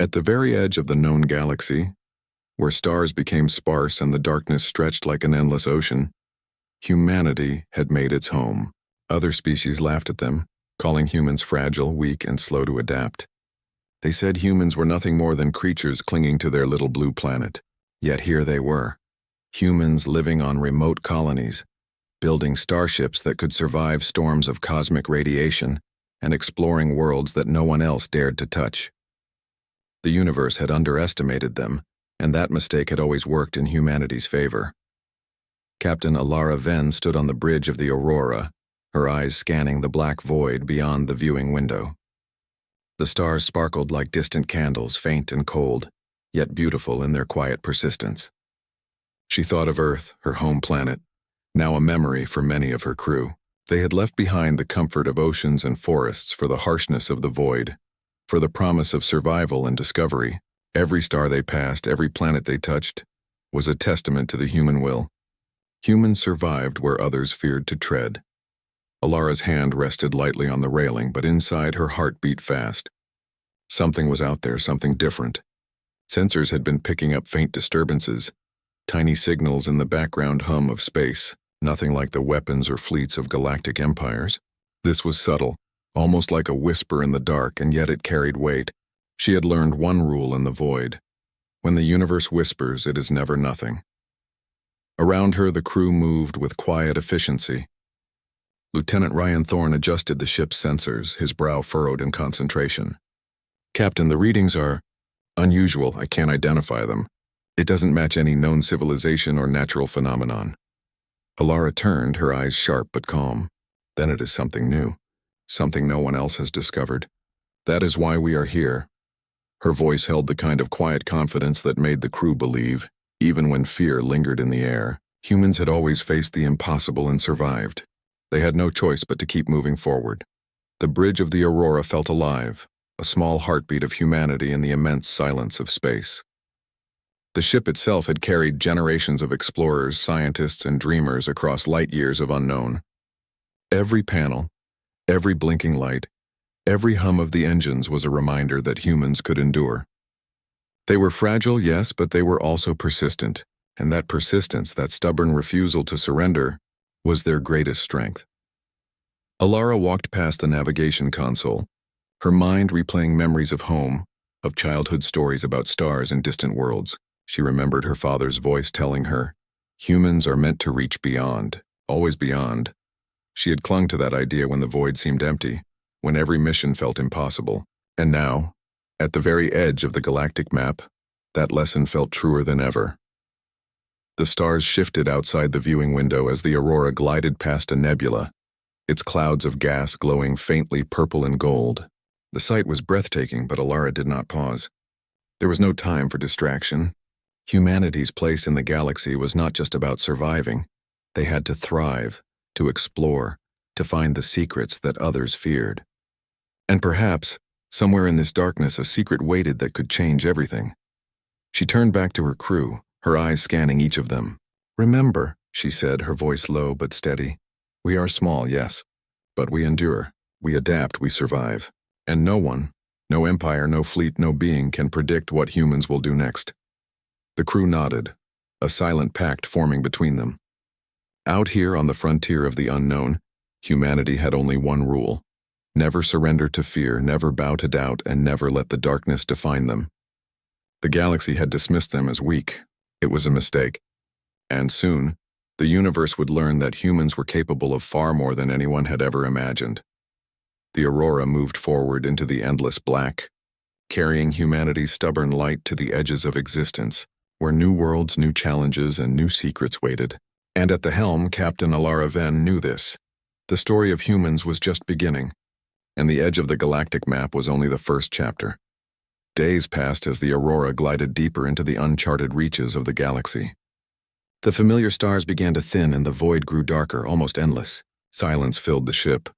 At the very edge of the known galaxy, where stars became sparse and the darkness stretched like an endless ocean, humanity had made its home. Other species laughed at them, calling humans fragile, weak, and slow to adapt. They said humans were nothing more than creatures clinging to their little blue planet. Yet here they were, humans living on remote colonies, building starships that could survive storms of cosmic radiation and exploring worlds that no one else dared to touch. The universe had underestimated them, and that mistake had always worked in humanity's favor. Captain Alara Venn stood on the bridge of the Aurora, her eyes scanning the black void beyond the viewing window. The stars sparkled like distant candles, faint and cold, yet beautiful in their quiet persistence. She thought of Earth, her home planet, now a memory for many of her crew. They had left behind the comfort of oceans and forests for the harshness of the void, for the promise of survival and discovery. Every star they passed, every planet they touched, was a testament to the human will. Humans survived where others feared to tread. Alara's hand rested lightly on the railing, but inside her heart beat fast. Something was out there, something different. Sensors had been picking up faint disturbances, tiny signals in the background hum of space, nothing like the weapons or fleets of galactic empires. This was subtle, almost like a whisper in the dark, and yet it carried weight. She had learned one rule in the void. When the universe whispers, it is never nothing. Around her, the crew moved with quiet efficiency. Lieutenant Ryan Thorne adjusted the ship's sensors, his brow furrowed in concentration. "Captain, the readings are unusual. I can't identify them. It doesn't match any known civilization or natural phenomenon." Alara turned, her eyes sharp but calm. "Then it is something new, something no one else has discovered. That is why we are here." Her voice held the kind of quiet confidence that made the crew believe, even when fear lingered in the air. Humans had always faced the impossible and survived. They had no choice but to keep moving forward. The bridge of the Aurora felt alive, a small heartbeat of humanity in the immense silence of space. The ship itself had carried generations of explorers, scientists, and dreamers across light years of unknown. Every panel, every blinking light, every hum of the engines was a reminder that humans could endure. They were fragile, yes, but they were also persistent, and that persistence, that stubborn refusal to surrender, was their greatest strength. Alara walked past the navigation console, her mind replaying memories of home, of childhood stories about stars and distant worlds. She remembered her father's voice telling her, "Humans are meant to reach beyond, always beyond." She had clung to that idea when the void seemed empty, when every mission felt impossible. And now, at the very edge of the galactic map, that lesson felt truer than ever. The stars shifted outside the viewing window as the Aurora glided past a nebula, its clouds of gas glowing faintly purple and gold. The sight was breathtaking, but Alara did not pause. There was no time for distraction. Humanity's place in the galaxy was not just about surviving. They had to thrive, to explore, to find the secrets that others feared. And perhaps, somewhere in this darkness, a secret waited that could change everything. She turned back to her crew, her eyes scanning each of them. "Remember," she said, her voice low but steady, "we are small, yes, but we endure, we adapt, we survive. And no one, no empire, no fleet, no being can predict what humans will do next." The crew nodded, a silent pact forming between them. Out here on the frontier of the unknown, humanity had only one rule: never surrender to fear, never bow to doubt, and never let the darkness define them. The galaxy had dismissed them as weak. It was a mistake. And soon, the universe would learn that humans were capable of far more than anyone had ever imagined. The Aurora moved forward into the endless black, carrying humanity's stubborn light to the edges of existence, where new worlds, new challenges, and new secrets waited. And at the helm, Captain Alara Venn knew this. The story of humans was just beginning, and the edge of the galactic map was only the first chapter. Days passed as the Aurora glided deeper into the uncharted reaches of the galaxy. The familiar stars began to thin and the void grew darker, almost endless. Silence filled the ship,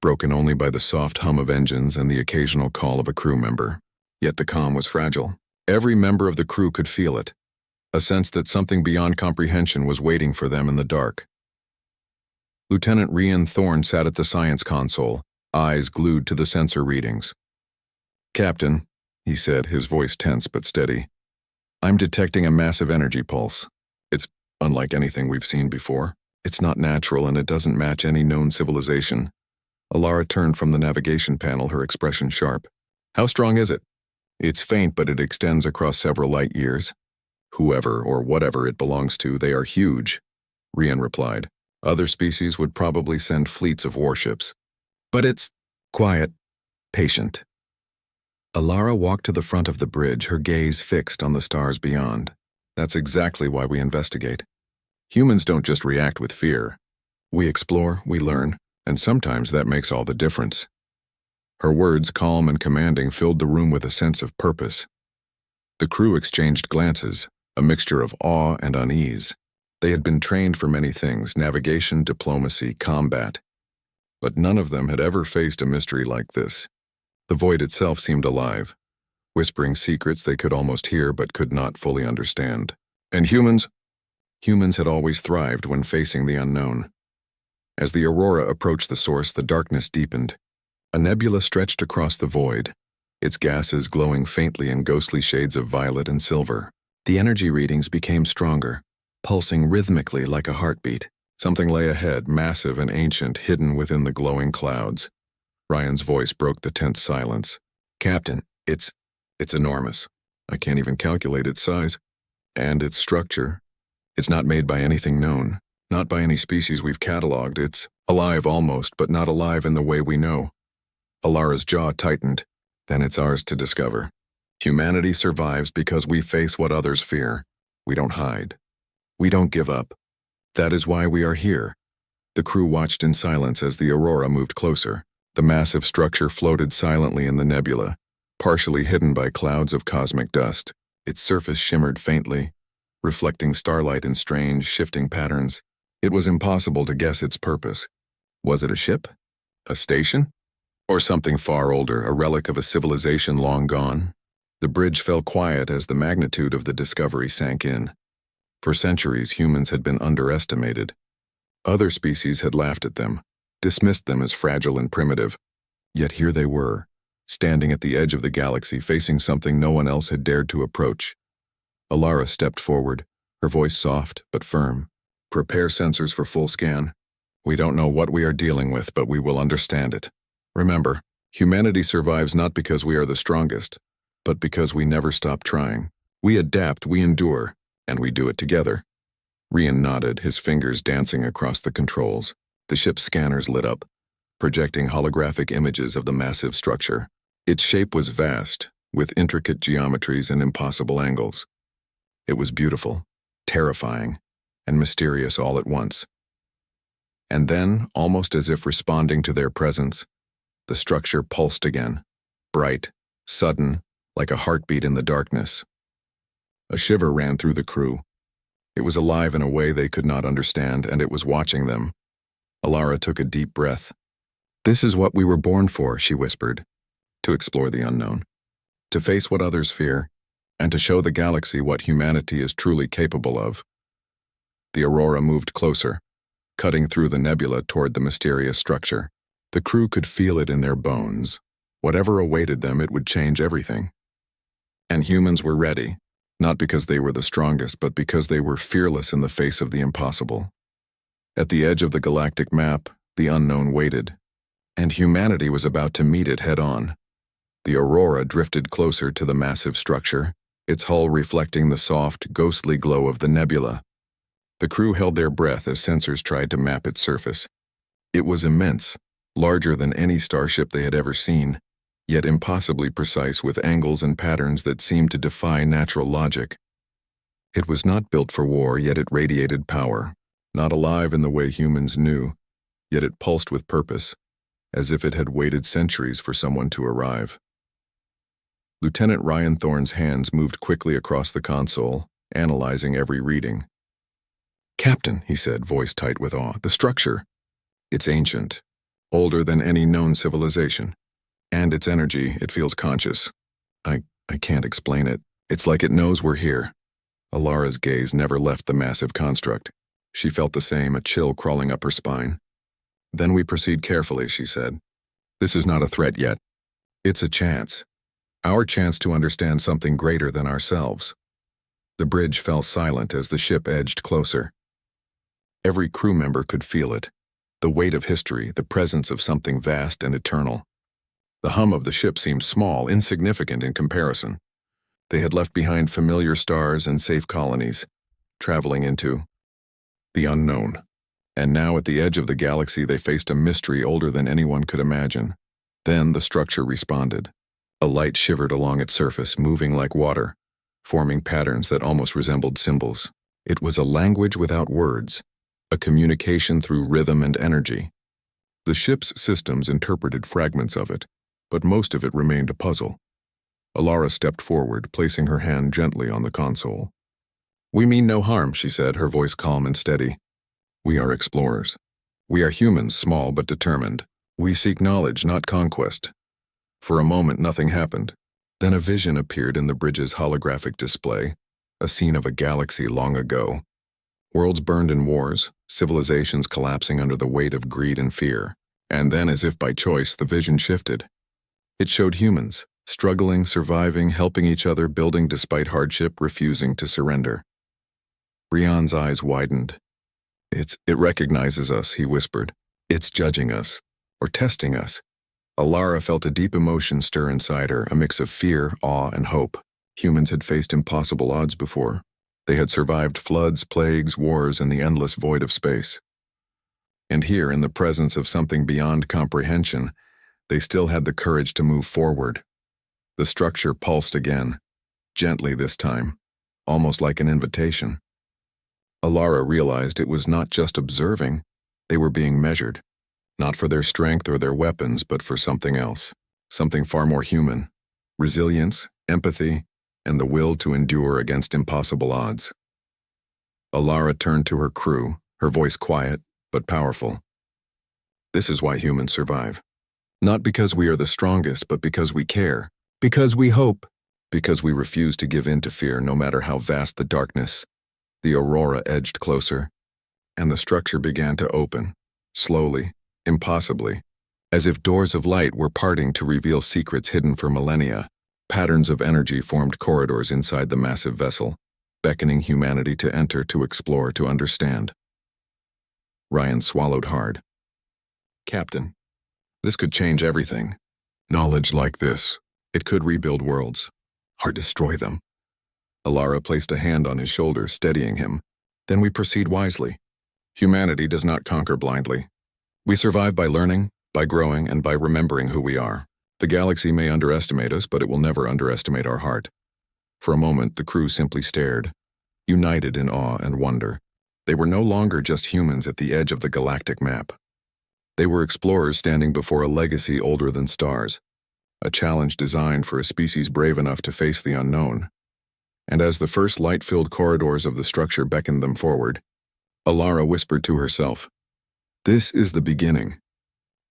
broken only by the soft hum of engines and the occasional call of a crew member. Yet the calm was fragile. Every member of the crew could feel it, a sense that something beyond comprehension was waiting for them in the dark. Lieutenant Ryan Thorne sat at the science console, eyes glued to the sensor readings. "Captain, he said, his voice tense but steady. I'm detecting a massive energy pulse. It's unlike anything we've seen before. It's not natural and it doesn't match any known civilization. Alara turned from the navigation panel, her expression sharp. How strong is it? It's faint, but it extends across several light years. Whoever or whatever it belongs to, they are huge, Rian replied. Other species would probably send fleets of warships. But it's quiet, patient. Alara walked to the front of the bridge, her gaze fixed on the stars beyond. That's exactly why we investigate. Humans don't just react with fear. We explore, we learn, and sometimes that makes all the difference. Her words, calm and commanding, filled the room with a sense of purpose. The crew exchanged glances, a mixture of awe and unease. They had been trained for many things: navigation, diplomacy, combat. But none of them had ever faced a mystery like this. The void itself seemed alive, whispering secrets they could almost hear but could not fully understand. And humans? Humans had always thrived when facing the unknown. As the aurora approached the source, the darkness deepened. A nebula stretched across the void, its gases glowing faintly in ghostly shades of violet and silver. The energy readings became stronger, pulsing rhythmically like a heartbeat. Something lay ahead, massive and ancient, hidden within the glowing clouds. Ryan's voice broke the tense silence. Captain, it's enormous. I can't even calculate its size. And its structure. It's not made by anything known, not by any species we've cataloged. It's alive almost, but not alive in the way we know. Alara's jaw tightened. Then it's ours to discover. Humanity survives because we face what others fear. We don't hide. We don't give up. That is why we are here. The crew watched in silence as the aurora moved closer. The massive structure floated silently in the nebula, partially hidden by clouds of cosmic dust. Its surface shimmered faintly, reflecting starlight in strange, shifting patterns. It was impossible to guess its purpose. Was it a ship? A station? Or something far older, a relic of a civilization long gone? The bridge fell quiet as the magnitude of the discovery sank in. For centuries, humans had been underestimated. Other species had laughed at them, dismissed them as fragile and primitive. Yet here they were, standing at the edge of the galaxy, facing something no one else had dared to approach. Alara stepped forward, her voice soft but firm. Prepare sensors for full scan. We don't know what we are dealing with, but we will understand it. Remember, humanity survives not because we are the strongest, but because we never stop trying. We adapt, we endure, and we do it together. Rian nodded, his fingers dancing across the controls. The ship's scanners lit up, projecting holographic images of the massive structure. Its shape was vast, with intricate geometries and impossible angles. It was beautiful, terrifying, and mysterious all at once. And then, almost as if responding to their presence, the structure pulsed again, bright, sudden, like a heartbeat in the darkness. A shiver ran through the crew. It was alive in a way they could not understand, and it was watching them. Alara took a deep breath. This is what we were born for, she whispered. To explore the unknown. To face what others fear, and to show the galaxy what humanity is truly capable of. The aurora moved closer, cutting through the nebula toward the mysterious structure. The crew could feel it in their bones. Whatever awaited them, it would change everything. And humans were ready, not because they were the strongest, but because they were fearless in the face of the impossible. At the edge of the galactic map, the unknown waited, and humanity was about to meet it head-on. The aurora drifted closer to the massive structure, its hull reflecting the soft, ghostly glow of the nebula. The crew held their breath as sensors tried to map its surface. It was immense, larger than any starship they had ever seen, yet impossibly precise with angles and patterns that seemed to defy natural logic. It was not built for war, yet it radiated power. Not alive in the way humans knew, yet it pulsed with purpose, as if it had waited centuries for someone to arrive. Lieutenant Ryan Thorne's hands moved quickly across the console, analyzing every reading. Captain, he said, voice tight with awe, the structure. It's ancient, older than any known civilization. And its energy, it feels conscious. I can't explain it. It's like it knows we're here. Alara's gaze never left the massive construct. She felt the same, a chill crawling up her spine. Then we proceed carefully, she said. This is not a threat yet. It's a chance. Our chance to understand something greater than ourselves. The bridge fell silent as the ship edged closer. Every crew member could feel it. The weight of history, the presence of something vast and eternal. The hum of the ship seemed small, insignificant in comparison. They had left behind familiar stars and safe colonies, traveling into the unknown. And now at the edge of the galaxy they faced a mystery older than anyone could imagine. Then the structure responded. A light shivered along its surface, moving like water, forming patterns that almost resembled symbols. It was a language without words, a communication through rhythm and energy. The ship's systems interpreted fragments of it, but most of it remained a puzzle. Alara stepped forward, placing her hand gently on the console. "We mean no harm," she said, her voice calm and steady. "We are explorers. We are humans, small but determined. We seek knowledge, not conquest." For a moment nothing happened. Then a vision appeared in the bridge's holographic display, a scene of a galaxy long ago. Worlds burned in wars, civilizations collapsing under the weight of greed and fear. And then, as if by choice, the vision shifted. It showed humans, struggling, surviving, helping each other, building despite hardship, refusing to surrender. Brian's eyes widened. It recognizes us," he whispered. "It's judging us, or testing us." Alara felt a deep emotion stir inside her, a mix of fear, awe, and hope. Humans had faced impossible odds before. They had survived floods, plagues, wars, and the endless void of space. And here, in the presence of something beyond comprehension, they still had the courage to move forward. The structure pulsed again, gently this time, almost like an invitation. Alara realized it was not just observing, they were being measured. Not for their strength or their weapons, but for something else, something far more human. Resilience, empathy, and the will to endure against impossible odds. Alara turned to her crew, her voice quiet, but powerful. "This is why humans survive. Not because we are the strongest, but because we care. Because we hope. Because we refuse to give in to fear, no matter how vast the darkness." The aurora edged closer, and the structure began to open, slowly, impossibly, as if doors of light were parting to reveal secrets hidden for millennia. Patterns of energy formed corridors inside the massive vessel, beckoning humanity to enter, to explore, to understand. Ryan swallowed hard. "Captain, this could change everything. Knowledge like this, it could rebuild worlds, or destroy them." Alara placed a hand on his shoulder, steadying him. "Then we proceed wisely. Humanity does not conquer blindly. We survive by learning, by growing, and by remembering who we are. The galaxy may underestimate us, but it will never underestimate our heart." For a moment, the crew simply stared, united in awe and wonder. They were no longer just humans at the edge of the galactic map. They were explorers standing before a legacy older than stars, a challenge designed for a species brave enough to face the unknown. And as the first light-filled corridors of the structure beckoned them forward, Alara whispered to herself, "This is the beginning.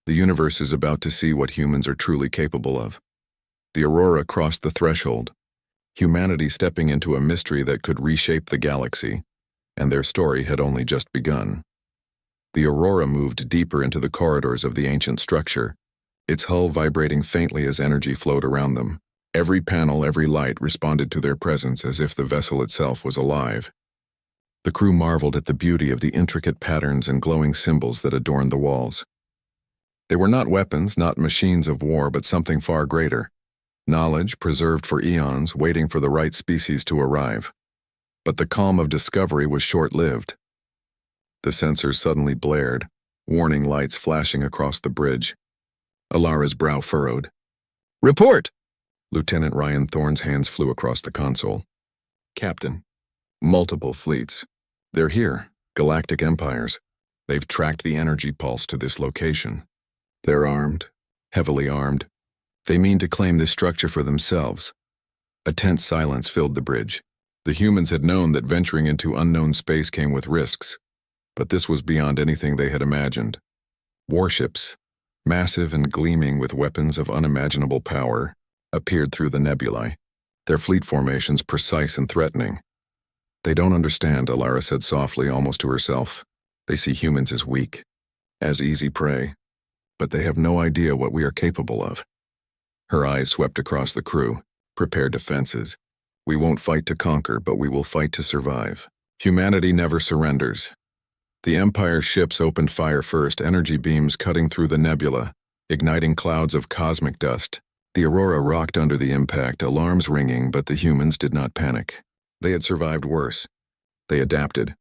The universe is about to see what humans are truly capable of." The aurora crossed the threshold, humanity stepping into a mystery that could reshape the galaxy, and their story had only just begun. The aurora moved deeper into the corridors of the ancient structure, its hull vibrating faintly as energy flowed around them. Every panel, every light responded to their presence as if the vessel itself was alive. The crew marveled at the beauty of the intricate patterns and glowing symbols that adorned the walls. They were not weapons, not machines of war, but something far greater. Knowledge preserved for eons, waiting for the right species to arrive. But the calm of discovery was short-lived. The sensors suddenly blared, warning lights flashing across the bridge. Alara's brow furrowed. "Report!" Lieutenant Ryan Thorne's hands flew across the console. "Captain, multiple fleets. They're here, galactic empires. They've tracked the energy pulse to this location. They're armed, heavily armed. They mean to claim this structure for themselves." A tense silence filled the bridge. The humans had known that venturing into unknown space came with risks, but this was beyond anything they had imagined. Warships, massive and gleaming with weapons of unimaginable power, appeared through the nebulae, their fleet formations precise and threatening. "They don't understand," Alara said softly, almost to herself. "They see humans as weak, as easy prey, but they have no idea what we are capable of." Her eyes swept across the crew. Prepare defenses. We won't fight to conquer, but we will fight to survive. Humanity never surrenders. The Empire's ships opened fire first, energy beams cutting through the nebula, igniting clouds of cosmic dust. The Aurora rocked under the impact, alarms ringing, but the humans did not panic. They had survived worse. They adapted.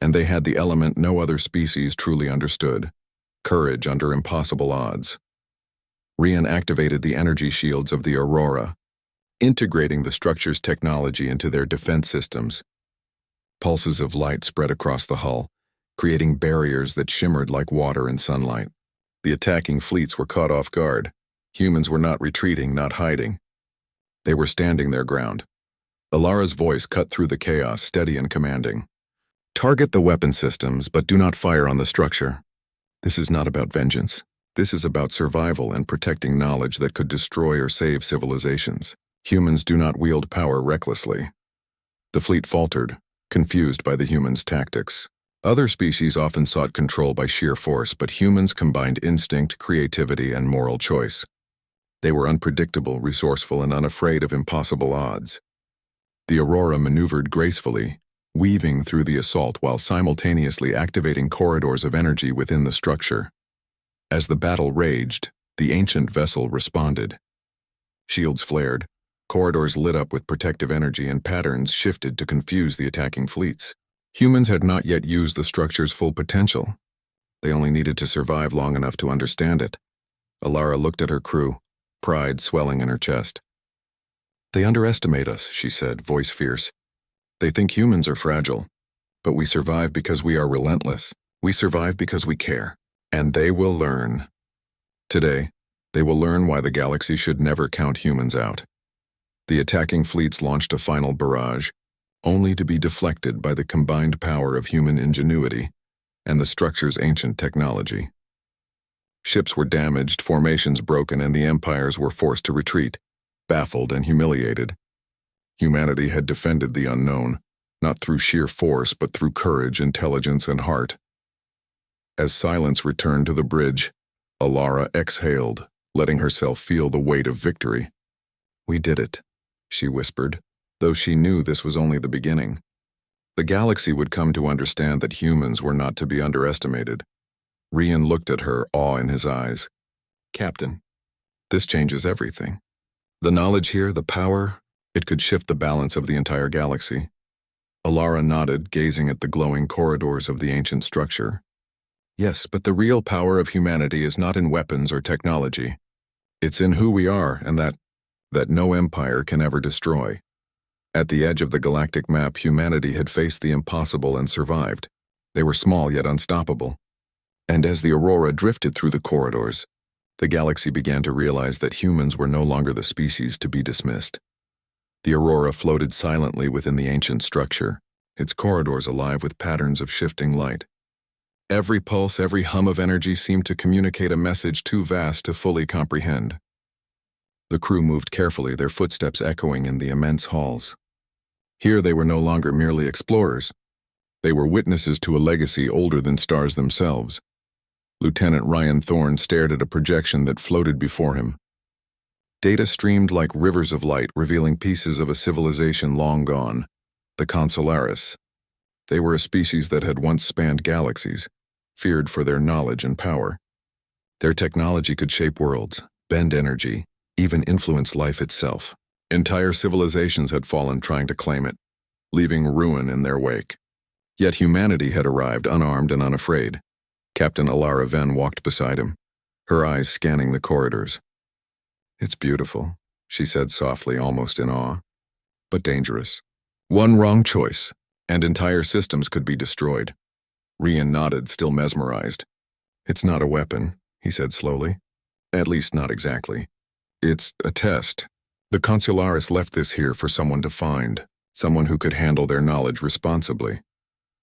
And they had the element no other species truly understood: courage under impossible odds. Rian activated the energy shields of the Aurora, integrating the structure's technology into their defense systems. Pulses of light spread across the hull, creating barriers that shimmered like water in sunlight. The attacking fleets were caught off guard. Humans were not retreating, not hiding. They were standing their ground. Alara's voice cut through the chaos, steady and commanding. Target the weapon systems, but do not fire on the structure. This is not about vengeance. This is about survival and protecting knowledge that could destroy or save civilizations. Humans do not wield power recklessly. The fleet faltered, confused by the humans' tactics. Other species often sought control by sheer force, but humans combined instinct, creativity, and moral choice. They were unpredictable, resourceful, and unafraid of impossible odds. The Aurora maneuvered gracefully, weaving through the assault while simultaneously activating corridors of energy within the structure. As the battle raged, the ancient vessel responded. Shields flared, corridors lit up with protective energy, and patterns shifted to confuse the attacking fleets. Humans had not yet used the structure's full potential. They only needed to survive long enough to understand it. Alara looked at her crew, pride swelling in her chest. They underestimate us, she said, voice fierce. They think humans are fragile, but we survive because we are relentless. We survive because we care. And they will learn. Today, they will learn why the galaxy should never count humans out. The attacking fleets launched a final barrage, only to be deflected by the combined power of human ingenuity and the structure's ancient technology. Ships were damaged, formations broken, and the empires were forced to retreat, baffled and humiliated. Humanity had defended the unknown, not through sheer force, but through courage, intelligence, and heart. As silence returned to the bridge, Alara exhaled, letting herself feel the weight of victory. We did it, she whispered, though she knew this was only the beginning. The galaxy would come to understand that humans were not to be underestimated. Rian looked at her, awe in his eyes. Captain, this changes everything. The knowledge here, the power, it could shift the balance of the entire galaxy. Alara nodded, gazing at the glowing corridors of the ancient structure. Yes, but the real power of humanity is not in weapons or technology. It's in who we are, and that no empire can ever destroy. At the edge of the galactic map, humanity had faced the impossible and survived. They were small yet unstoppable. And as the Aurora drifted through the corridors, the galaxy began to realize that humans were no longer the species to be dismissed. The Aurora floated silently within the ancient structure, its corridors alive with patterns of shifting light. Every pulse, every hum of energy seemed to communicate a message too vast to fully comprehend. The crew moved carefully, their footsteps echoing in the immense halls. Here they were no longer merely explorers. They were witnesses to a legacy older than stars themselves. Lieutenant Ryan Thorne stared at a projection that floated before him. Data streamed like rivers of light, revealing pieces of a civilization long gone, the Consularis. They were a species that had once spanned galaxies, feared for their knowledge and power. Their technology could shape worlds, bend energy, even influence life itself. Entire civilizations had fallen trying to claim it, leaving ruin in their wake. Yet humanity had arrived unarmed and unafraid. Captain Alara Venn walked beside him, her eyes scanning the corridors. It's beautiful, she said softly, almost in awe, but dangerous. One wrong choice, and entire systems could be destroyed. Rian nodded, still mesmerized. It's not a weapon, he said slowly. At least not exactly. It's a test. The Consularis left this here for someone to find, someone who could handle their knowledge responsibly.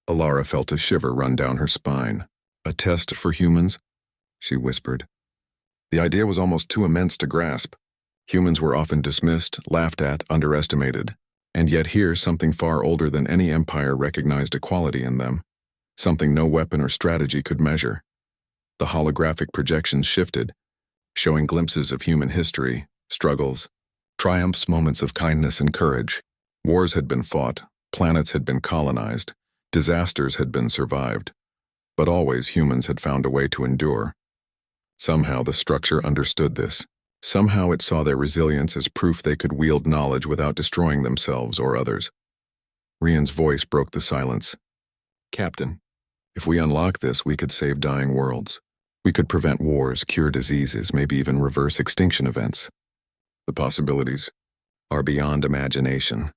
Alara felt a shiver run down her spine. A test for humans? She whispered. The idea was almost too immense to grasp. Humans were often dismissed, laughed at, underestimated. And yet here, something far older than any empire recognized a quality in them. Something no weapon or strategy could measure. The holographic projections shifted, showing glimpses of human history, struggles, triumphs, moments of kindness and courage. Wars had been fought, planets had been colonized, disasters had been survived, but always humans had found a way to endure. Somehow the structure understood this. Somehow it saw their resilience as proof they could wield knowledge without destroying themselves or others. Rian's voice broke the silence. Captain, if we unlock this, we could save dying worlds. We could prevent wars, cure diseases, maybe even reverse extinction events. The possibilities are beyond imagination.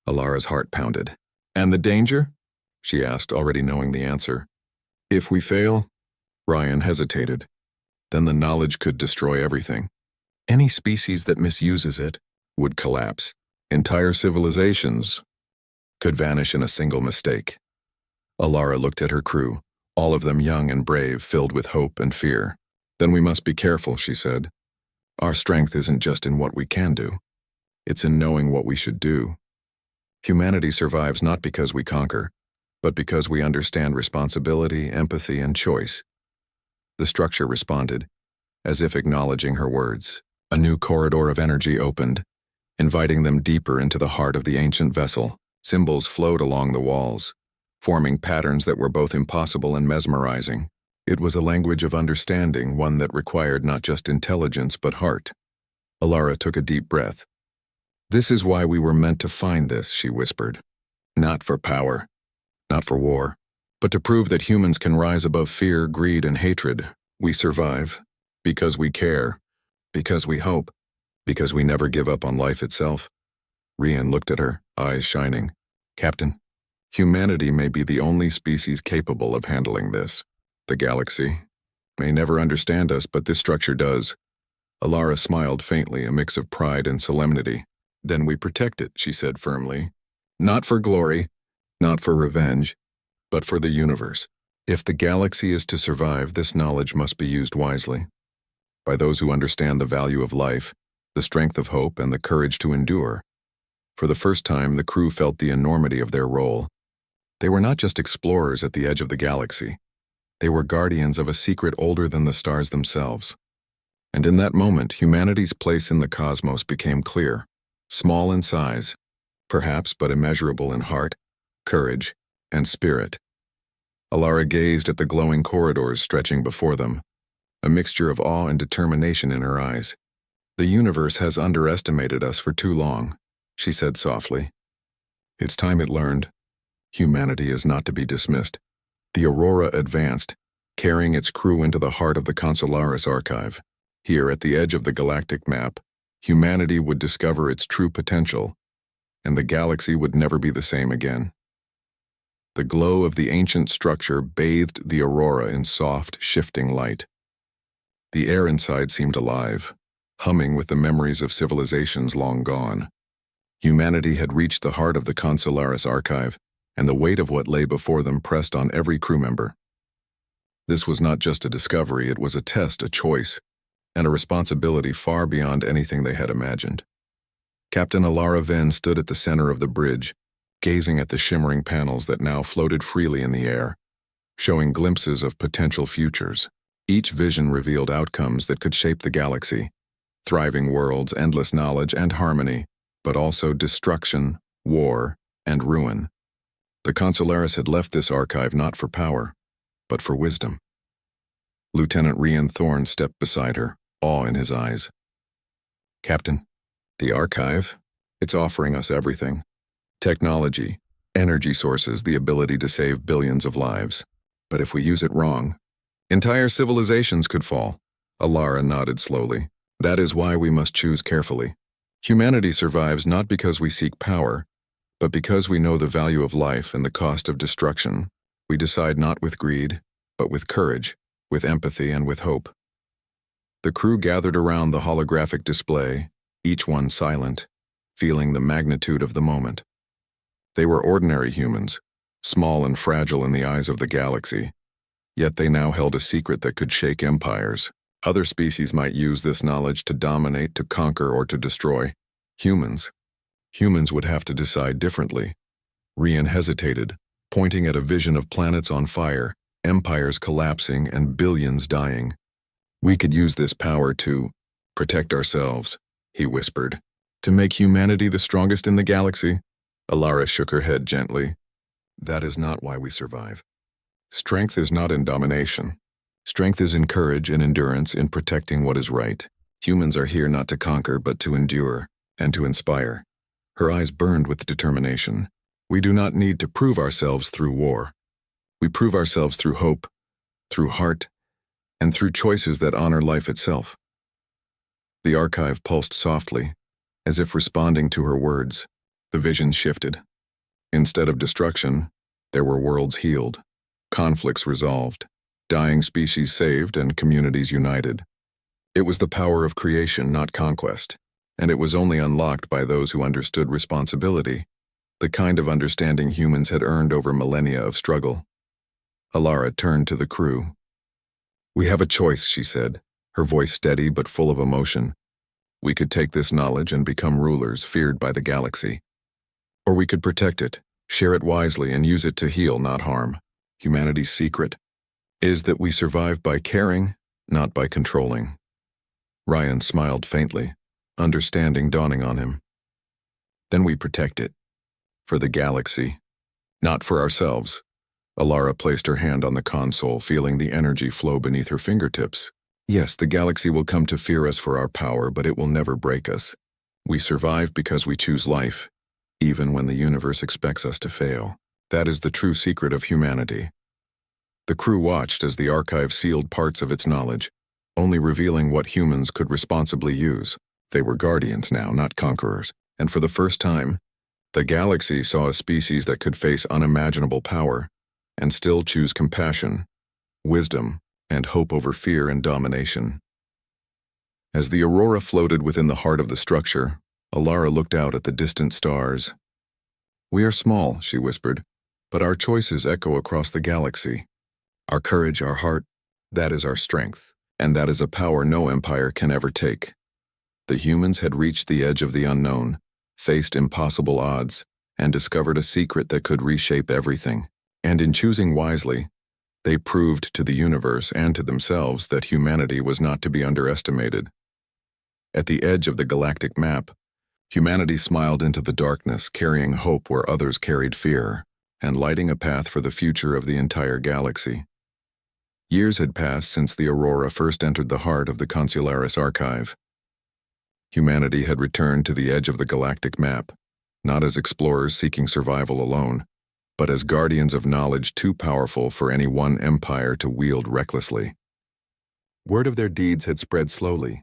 Alara's heart pounded. And the danger? She asked, already knowing the answer. If we fail? Ryan hesitated. Then the knowledge could destroy everything. Any species that misuses it would collapse. Entire civilizations could vanish in a single mistake. Alara looked at her crew, all of them young and brave, filled with hope and fear. Then we must be careful, she said. Our strength isn't just in what we can do. It's in knowing what we should do. Humanity survives not because we conquer, but because we understand responsibility, empathy, and choice. The structure responded, as if acknowledging her words. A new corridor of energy opened, inviting them deeper into the heart of the ancient vessel. Symbols flowed along the walls, forming patterns that were both impossible and mesmerizing. It was a language of understanding, one that required not just intelligence but heart. Alara took a deep breath. This is why we were meant to find this, she whispered. Not for power, not for war, but to prove that humans can rise above fear, greed, and hatred. We survive because we care, because we hope, because we never give up on life itself. Rian looked at her, eyes shining. Captain, humanity may be the only species capable of handling this. The galaxy may never understand us, but this structure does. Alara smiled faintly, a mix of pride and solemnity. Then we protect it, she said firmly. Not for glory, not for revenge, but for the universe. If the galaxy is to survive, this knowledge must be used wisely. By those who understand the value of life, the strength of hope, and the courage to endure. For the first time, the crew felt the enormity of their role. They were not just explorers at the edge of the galaxy. They were guardians of a secret older than the stars themselves. And in that moment, humanity's place in the cosmos became clear. Small in size, perhaps, but immeasurable in heart, courage, and spirit. Alara gazed at the glowing corridors stretching before them, a mixture of awe and determination in her eyes. The universe has underestimated us for too long, she said softly. It's time it learned. Humanity is not to be dismissed. The Aurora advanced, carrying its crew into the heart of the Consularis archive. Here, at the edge of the galactic map, humanity would discover its true potential, and the galaxy would never be the same again. The glow of the ancient structure bathed the Aurora in soft, shifting light. The air inside seemed alive, humming with the memories of civilizations long gone. Humanity had reached the heart of the Consularis archive, and the weight of what lay before them pressed on every crew member. This was not just a discovery, it was a test, a choice, and a responsibility far beyond anything they had imagined. Captain Alara Venn stood at the center of the bridge, gazing at the shimmering panels that now floated freely in the air, showing glimpses of potential futures. Each vision revealed outcomes that could shape the galaxy, thriving worlds, endless knowledge, and harmony, but also destruction, war, and ruin. The Consularis had left this archive not for power, but for wisdom. Lieutenant Rian Thorne stepped beside her, awe in his eyes. Captain, the archive, it's offering us everything. Technology, energy sources, the ability to save billions of lives. But if we use it wrong, entire civilizations could fall. Alara nodded slowly. That is why we must choose carefully. Humanity survives not because we seek power, but because we know the value of life and the cost of destruction. We decide not with greed, but with courage, with empathy, and with hope. The crew gathered around the holographic display, each one silent, feeling the magnitude of the moment. They were ordinary humans, small and fragile in the eyes of the galaxy, yet they now held a secret that could shake empires. Other species might use this knowledge to dominate, to conquer, or to destroy. Humans would have to decide differently. Rian hesitated, pointing at a vision of planets on fire, empires collapsing, and billions dying. We could use this power to protect ourselves, he whispered. To make humanity the strongest in the galaxy? Alara shook her head gently. That is not why we survive. Strength is not in domination. Strength is in courage and endurance in protecting what is right. Humans are here not to conquer, but to endure and to inspire. Her eyes burned with determination. We do not need to prove ourselves through war. We prove ourselves through hope, through heart, and through choices that honor life itself. The archive pulsed softly, as if responding to her words. The vision shifted. Instead of destruction, there were worlds healed, conflicts resolved, dying species saved, and communities united. It was the power of creation, not conquest, and it was only unlocked by those who understood responsibility, the kind of understanding humans had earned over millennia of struggle. Alara turned to the crew. We have a choice, she said, her voice steady but full of emotion. We could take this knowledge and become rulers feared by the galaxy. Or we could protect it, share it wisely, and use it to heal, not harm. Humanity's secret is that we survive by caring, not by controlling. Ryan smiled faintly, understanding dawning on him. Then we protect it. For the galaxy. Not for ourselves. Alara placed her hand on the console, feeling the energy flow beneath her fingertips. Yes, the galaxy will come to fear us for our power, but it will never break us. We survive because we choose life, even when the universe expects us to fail. That is the true secret of humanity. The crew watched as the archive sealed parts of its knowledge, only revealing what humans could responsibly use. They were guardians now, not conquerors, and for the first time, the galaxy saw a species that could face unimaginable power and still choose compassion, wisdom, and hope over fear and domination. As the aurora floated within the heart of the structure, Alara looked out at the distant stars. We are small, she whispered, but our choices echo across the galaxy. Our courage, our heart, that is our strength, and that is a power no empire can ever take. The humans had reached the edge of the unknown, faced impossible odds, and discovered a secret that could reshape everything. And in choosing wisely, they proved to the universe and to themselves that humanity was not to be underestimated. At the edge of the galactic map, humanity smiled into the darkness, carrying hope where others carried fear, and lighting a path for the future of the entire galaxy. Years had passed since the aurora first entered the heart of the Consularis archive. Humanity had returned to the edge of the galactic map, not as explorers seeking survival alone, but as guardians of knowledge too powerful for any one empire to wield recklessly. Word of their deeds had spread slowly,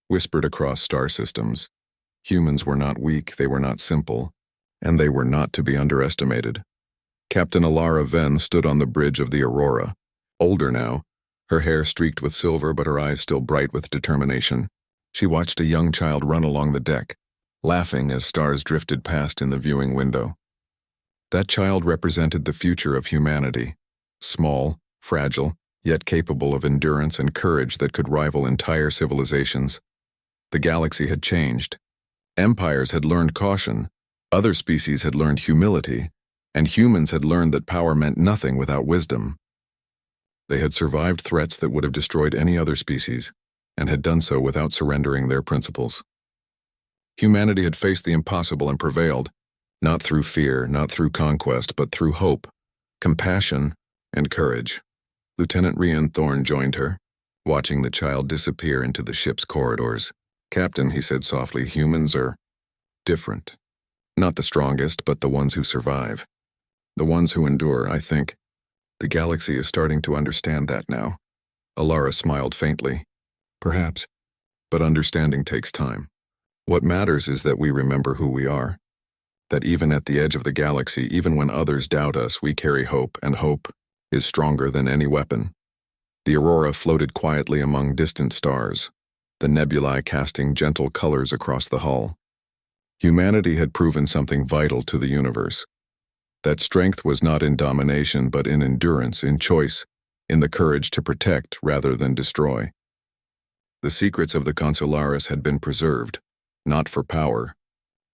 whispered across star systems. Humans were not weak, they were not simple, and they were not to be underestimated. Captain Alara Venn stood on the bridge of the aurora, older now, her hair streaked with silver but her eyes still bright with determination. She watched a young child run along the deck, laughing as stars drifted past in the viewing window. That child represented the future of humanity, small, fragile, yet capable of endurance and courage that could rival entire civilizations. The galaxy had changed. Empires had learned caution, other species had learned humility, and humans had learned that power meant nothing without wisdom. They had survived threats that would have destroyed any other species, and had done so without surrendering their principles. Humanity had faced the impossible and prevailed, not through fear, not through conquest, but through hope, compassion, and courage. Lieutenant Rian Thorne joined her, watching the child disappear into the ship's corridors. Captain, he said softly, humans are different. Not the strongest, but the ones who survive. The ones who endure, I think. The galaxy is starting to understand that now. Alara smiled faintly. Perhaps. But understanding takes time. What matters is that we remember who we are. That even at the edge of the galaxy, even when others doubt us, we carry hope, and hope is stronger than any weapon. The aurora floated quietly among distant stars, the nebulae casting gentle colors across the hull. Humanity had proven something vital to the universe. That strength was not in domination, but in endurance, in choice, in the courage to protect rather than destroy. The secrets of the Consularis had been preserved, not for power,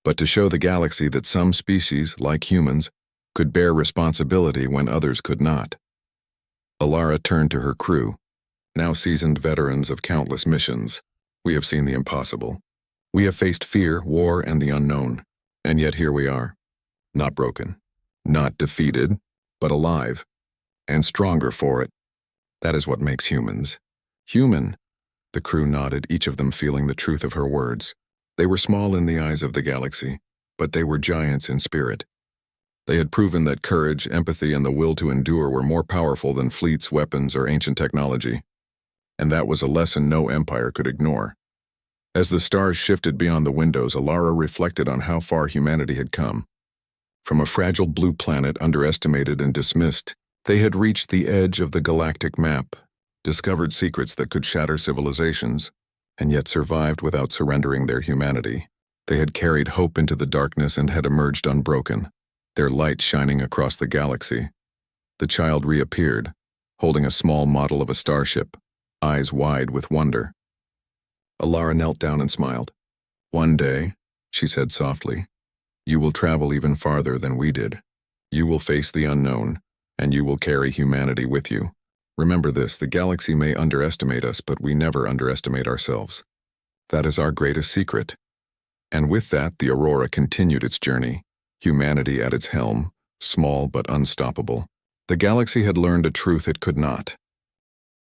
but to show the galaxy that some species, like humans, could bear responsibility when others could not. Alara turned to her crew, now seasoned veterans of countless missions. We have seen the impossible. We have faced fear, war, and the unknown, and yet here we are. Not broken, not defeated, but alive, and stronger for it. That is what makes humans. Human. The crew nodded, each of them feeling the truth of her words. They were small in the eyes of the galaxy, but they were giants in spirit. They had proven that courage, empathy, and the will to endure were more powerful than fleets, weapons, or ancient technology. And that was a lesson no empire could ignore. As the stars shifted beyond the windows, Alara reflected on how far humanity had come. From a fragile blue planet underestimated and dismissed, they had reached the edge of the galactic map, discovered secrets that could shatter civilizations, and yet survived without surrendering their humanity. They had carried hope into the darkness and had emerged unbroken, their light shining across the galaxy. The child reappeared, holding a small model of a starship, eyes wide with wonder. Alara knelt down and smiled. "One day," she said softly, "you will travel even farther than we did. You will face the unknown, and you will carry humanity with you. Remember this, the galaxy may underestimate us, but we never underestimate ourselves. That is our greatest secret." And with that, the Aurora continued its journey, humanity at its helm, small but unstoppable. The galaxy had learned a truth it could not.